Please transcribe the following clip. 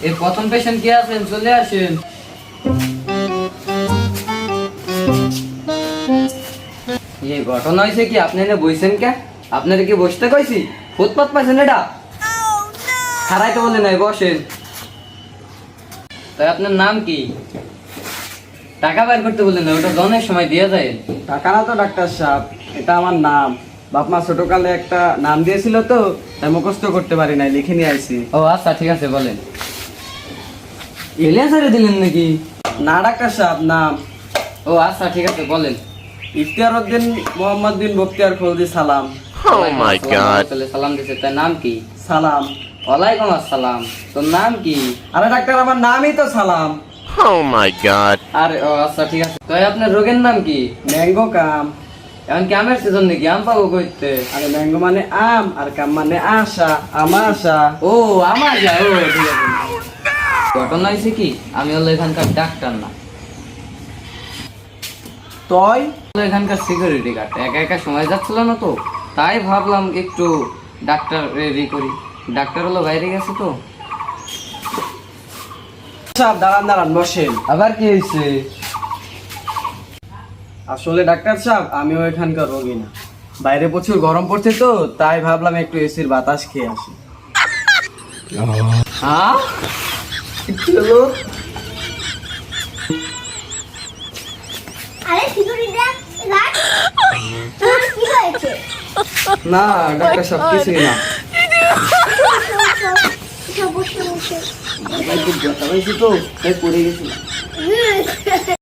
এই প্রথম পেশেন্ট কে আছেন, চলে আসেন। এই ঘটনা হয়েছে কি, আপনি এনে বইছেন কে? আপনারা কি বসতে কইছি? ফুটপাত পাইছেন এটা? খারাইতে বলে নাই, বসেন। তাই আপনার নাম কি? টাকা বের করতে বললেন না, ওটা জনের সময় দিয়ে যায়। টাকা না তো ডাক্তার সাহেব, এটা আমার নাম। বাপ মা ছোটকালে একটা নাম দিয়েছিল তো, তাই মুখস্থ করতে পারি নাই, লিখে নিয়ে আইছি। ও আচ্ছা, ঠিক আছে, বলেন। এলিয়া ছেড়ে দিলেন নাকি? না ডাক্তার সাহেব, নাম ও আচ্ছা, ঠিক আছে, বলেন। ইফতিয়ার উদ্দিন মোহাম্মদ বিন বখতিয়ার খলজি সালাম। Oh my God! সালাম দিছে, তার নাম কি? সালাম। ওয়ালাইকুম আসসালাম। তোর নাম কি? আরে ডাক্তার, আমার নামই তো সালাম। Oh my God! আরে ও আচ্ছা, ঠিক আছে। তো আপনার রোগের নাম কি? ম্যাঙ্গো কাম। এখন কি আমের সিজন নাকি? আম পাবো কইতে? আরে ম্যাঙ্গো মানে আম, আর কাম মানে আশা, আশা। ও আমার যা, ও ঠিক আছে। ঘটনা হয়েছে কি, আমি হলো এখানকার ডাক্তার না, তয় হলো এখানকার সিকিউরিটি গার্ড। একা একা সময় যাচ্ছিল না তো, তাই ভাবলাম একটু ডাক্তার রেডি করি। ডাক্তার হলো বাইরে গেছে তো। সাহেব দাঁড়ান দাঁড়ান, বসেন। আবার কি হয়েছে? আসলে ডাক্তার সাহেব, আমিও এখানকার রোগী না। বাইরে প্রচুর গরম পড়ছে তো, তাই ভাবলাম একটু এসির বাতাস খেয়ে আসি। হ্যাঁ, হ্যালো। আরে সিকিউরিটি গার্ড, তোমার কি হয়েছে? না ডাক্তার সাহেব, কিছুই না। বসে বসে তো তাই পড়ে গেছিলাম।